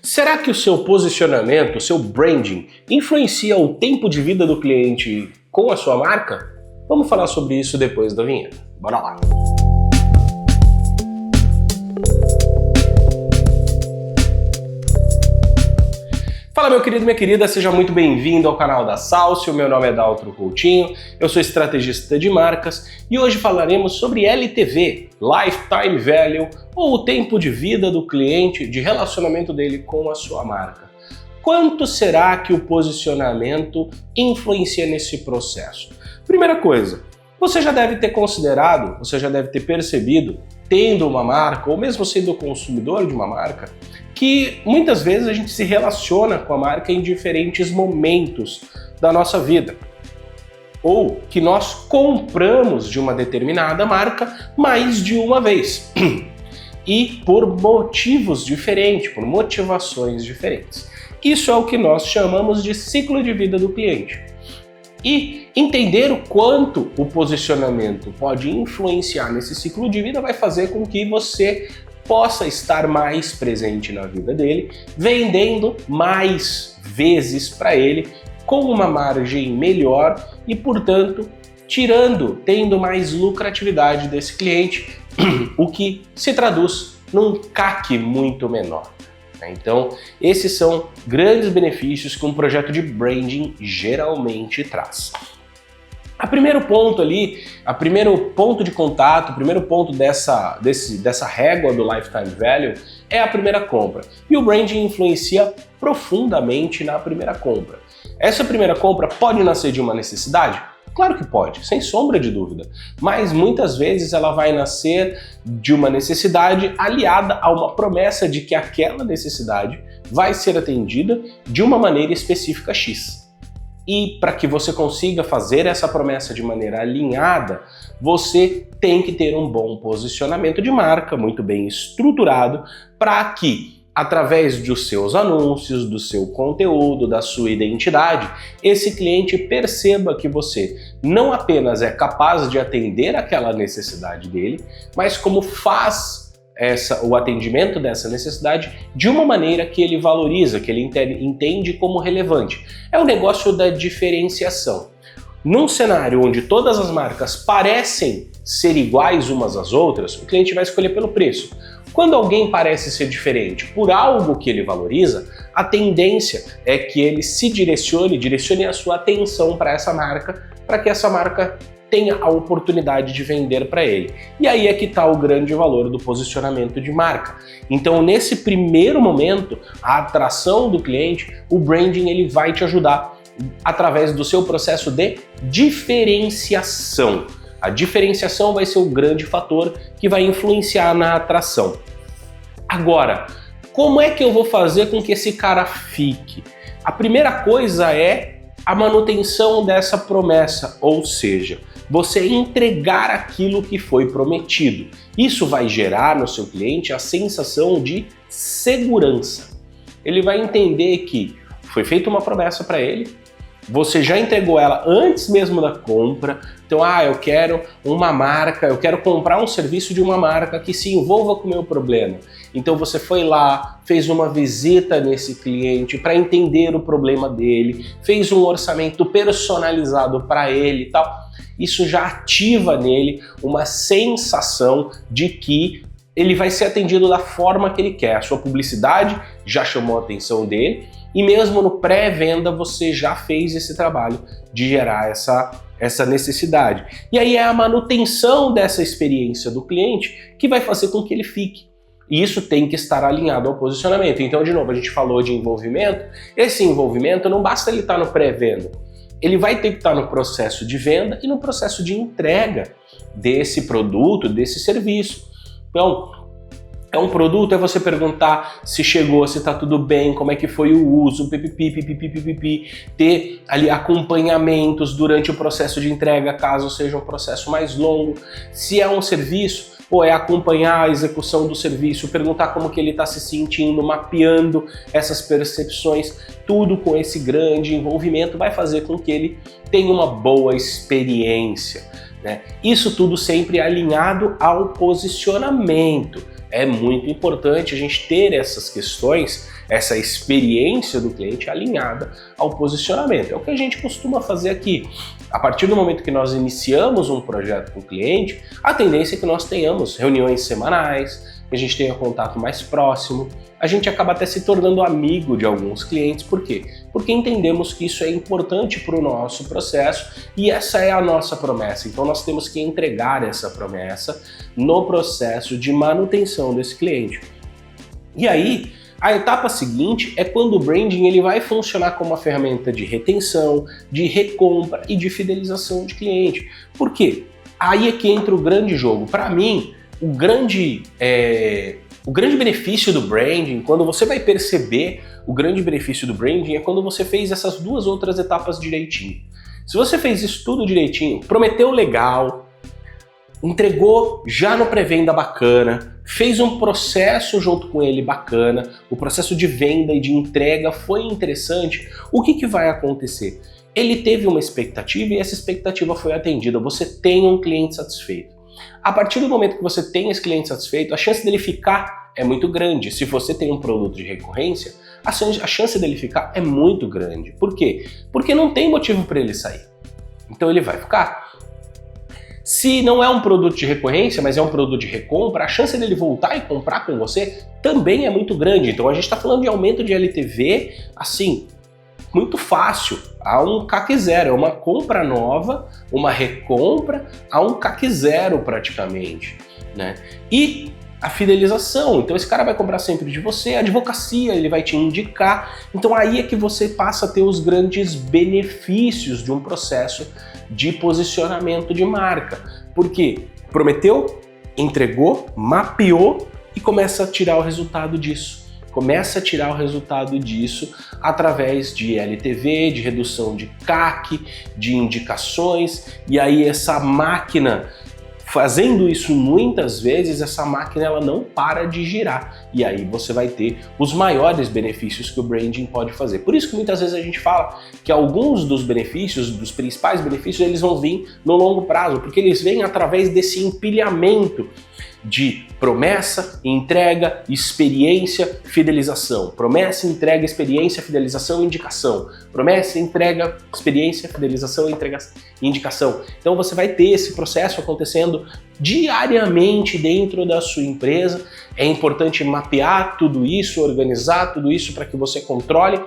Será que o seu posicionamento, o seu branding, influencia o tempo de vida do cliente com a sua marca? Vamos falar sobre isso depois da vinheta. Bora lá! Fala meu querido, minha querida, seja muito bem-vindo ao canal da Salcio. Meu nome é Daltro Coutinho, eu sou estrategista de marcas e hoje falaremos sobre LTV, Lifetime Value, ou o tempo de vida do cliente, de relacionamento dele com a sua marca. Quanto será que o posicionamento influencia nesse processo? Primeira coisa, você já deve ter considerado, você já deve ter percebido, tendo uma marca ou mesmo sendo consumidor de uma marca, que muitas vezes a gente se relaciona com a marca em diferentes momentos da nossa vida. Ou que nós compramos de uma determinada marca mais de uma vez. E por motivos diferentes, por motivações diferentes. Isso é o que nós chamamos de ciclo de vida do cliente. E entender o quanto o posicionamento pode influenciar nesse ciclo de vida vai fazer com que você possa estar mais presente na vida dele, vendendo mais vezes para ele, com uma margem melhor e, portanto, tendo mais lucratividade desse cliente, o que se traduz num CAC muito menor. Então, esses são grandes benefícios que um projeto de branding geralmente traz. O primeiro ponto ali, o primeiro ponto de contato, o primeiro ponto dessa régua do Lifetime Value é a primeira compra. E o branding influencia profundamente na primeira compra. Essa primeira compra pode nascer de uma necessidade? Claro que pode, sem sombra de dúvida. Mas muitas vezes ela vai nascer de uma necessidade aliada a uma promessa de que aquela necessidade vai ser atendida de uma maneira específica X. E para que você consiga fazer essa promessa de maneira alinhada, você tem que ter um bom posicionamento de marca, muito bem estruturado, para que, através dos seus anúncios, do seu conteúdo, da sua identidade, esse cliente perceba que você não apenas é capaz de atender aquela necessidade dele, mas como faz o atendimento dessa necessidade de uma maneira que ele valoriza, que ele entende como relevante. É o negócio da diferenciação. Num cenário onde todas as marcas parecem ser iguais umas às outras, o cliente vai escolher pelo preço. Quando alguém parece ser diferente por algo que ele valoriza, a tendência é que ele se direcione a sua atenção para essa marca, para que essa marca tenha a oportunidade de vender para ele. E aí é que está o grande valor do posicionamento de marca. Então, nesse primeiro momento, a atração do cliente, o branding ele vai te ajudar através do seu processo de diferenciação. A diferenciação vai ser o grande fator que vai influenciar na atração. Agora, como é que eu vou fazer com que esse cara fique? A primeira coisa é a manutenção dessa promessa, ou seja, você entregar aquilo que foi prometido. Isso vai gerar no seu cliente a sensação de segurança. Ele vai entender que foi feita uma promessa para ele, você já entregou ela antes mesmo da compra. Então, eu quero uma marca, eu quero comprar um serviço de uma marca que se envolva com o meu problema. Então você foi lá, fez uma visita nesse cliente para entender o problema dele, fez um orçamento personalizado para ele e tal. Isso já ativa nele uma sensação de que ele vai ser atendido da forma que ele quer. A sua publicidade já chamou a atenção dele e mesmo no pré-venda você já fez esse trabalho de gerar essa necessidade. E aí é a manutenção dessa experiência do cliente que vai fazer com que ele fique. E isso tem que estar alinhado ao posicionamento. Então, de novo, a gente falou de envolvimento. Esse envolvimento não basta ele estar no pré-venda. Ele vai ter que estar no processo de venda e no processo de entrega desse produto, desse serviço. Então, é um produto, é você perguntar se chegou, se está tudo bem, como é que foi o uso, ter ali acompanhamentos durante o processo de entrega, caso seja um processo mais longo. Se é um serviço, é acompanhar a execução do serviço, perguntar como que ele está se sentindo, mapeando essas percepções, tudo com esse grande envolvimento vai fazer com que ele tenha uma boa experiência, né? Isso tudo sempre alinhado ao posicionamento. é muito importante a gente ter essas questões, essa experiência do cliente alinhada ao posicionamento. É o que a gente costuma fazer aqui. A partir do momento que nós iniciamos um projeto com o cliente, a tendência é que nós tenhamos reuniões semanais, que a gente tenha contato mais próximo, a gente acaba até se tornando amigo de alguns clientes. Por quê? Porque entendemos que isso é importante para o nosso processo e essa é a nossa promessa. Então nós temos que entregar essa promessa no processo de manutenção desse cliente. E aí, a etapa seguinte é quando o branding ele vai funcionar como uma ferramenta de retenção, de recompra e de fidelização de cliente. Por quê? Aí é que entra o grande jogo. Para mim, o grande benefício do branding, quando você vai perceber o grande benefício do branding, é quando você fez essas duas outras etapas direitinho. Se você fez isso tudo direitinho, prometeu legal, entregou já no pré-venda bacana, fez um processo junto com ele bacana, o processo de venda e de entrega foi interessante, o que vai acontecer? Ele teve uma expectativa e essa expectativa foi atendida, você tem um cliente satisfeito. A partir do momento que você tem esse cliente satisfeito, a chance dele ficar é muito grande. Se você tem um produto de recorrência, a chance dele ficar é muito grande. Por quê? Porque não tem motivo para ele sair. Então ele vai ficar. Se não é um produto de recorrência, mas é um produto de recompra, a chance dele voltar e comprar com você também é muito grande. Então a gente está falando de aumento de LTV, assim, muito fácil, a um CAC zero, é uma compra nova, uma recompra a um CAC zero praticamente, né? E a fidelização, então esse cara vai comprar sempre de você, a advocacia ele vai te indicar, então aí é que você passa a ter os grandes benefícios de um processo de posicionamento de marca, porque prometeu, entregou, mapeou e começa a tirar o resultado disso. Começa a tirar o resultado disso através de LTV, de redução de CAC, de indicações, e aí essa máquina, fazendo isso muitas vezes, essa máquina ela não para de girar, e aí você vai ter os maiores benefícios que o branding pode fazer. Por isso que muitas vezes a gente fala que alguns dos benefícios, dos principais benefícios, eles vão vir no longo prazo, porque eles vêm através desse empilhamento de promessa, entrega, experiência, fidelização. Promessa, entrega, experiência, fidelização e indicação. Promessa, entrega, experiência, fidelização, indicação. Então você vai ter esse processo acontecendo diariamente dentro da sua empresa. É importante mapear tudo isso, organizar tudo isso para que você controle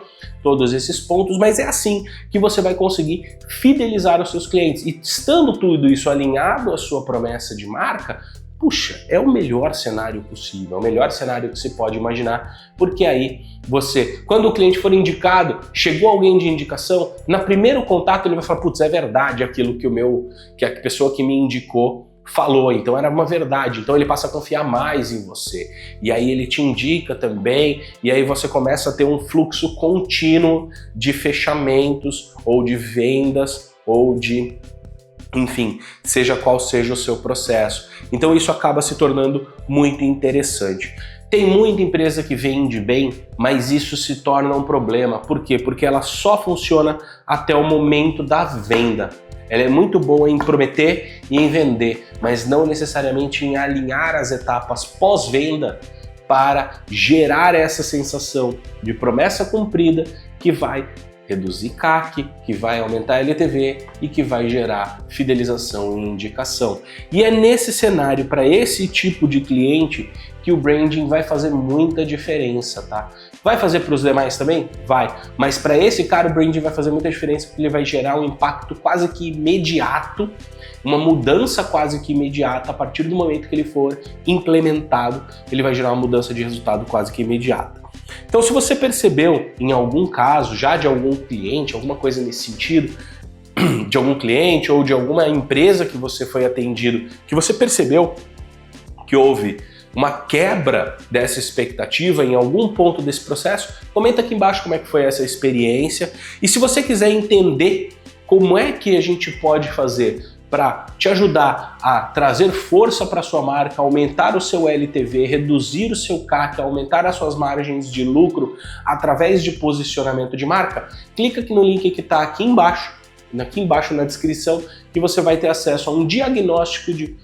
todos esses pontos, mas é assim que você vai conseguir fidelizar os seus clientes. E estando tudo isso alinhado à sua promessa de marca, puxa, é o melhor cenário possível, é o melhor cenário que você pode imaginar, porque aí você, quando o cliente for indicado, chegou alguém de indicação, no primeiro contato ele vai falar, putz, é verdade aquilo que a pessoa que me indicou falou, então era uma verdade, então ele passa a confiar mais em você, e aí ele te indica também, e aí você começa a ter um fluxo contínuo de fechamentos, ou de vendas, ou de... enfim, seja qual seja o seu processo. Então isso acaba se tornando muito interessante. Tem muita empresa que vende bem, mas isso se torna um problema. Por quê? Porque ela só funciona até o momento da venda. Ela é muito boa em prometer e em vender, mas não necessariamente em alinhar as etapas pós-venda para gerar essa sensação de promessa cumprida que vai reduzir CAC, que vai aumentar a LTV e que vai gerar fidelização e indicação. E é nesse cenário, para esse tipo de cliente, que o branding vai fazer muita diferença, tá? Vai fazer para os demais também? Vai. Mas para esse cara o branding vai fazer muita diferença porque ele vai gerar um impacto quase que imediato, uma mudança quase que imediata a partir do momento que ele for implementado, ele vai gerar uma mudança de resultado quase que imediata. Então, se você percebeu em algum caso, já de algum cliente, alguma coisa nesse sentido, de algum cliente ou de alguma empresa que você foi atendido, que você percebeu que houve uma quebra dessa expectativa em algum ponto desse processo, comenta aqui embaixo como é que foi essa experiência. E se você quiser entender como é que a gente pode fazer para te ajudar a trazer força para sua marca, aumentar o seu LTV, reduzir o seu CAC, aumentar as suas margens de lucro através de posicionamento de marca, clica aqui no link que está aqui embaixo na descrição, que você vai ter acesso a um diagnóstico de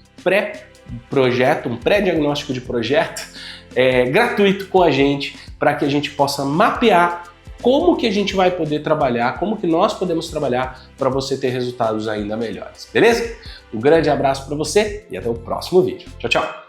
projeto, um pré-diagnóstico de projeto gratuito com a gente, para que a gente possa mapear como que a gente vai poder trabalhar, como que nós podemos trabalhar para você ter resultados ainda melhores, beleza? Um grande abraço para você e até o próximo vídeo. Tchau, tchau!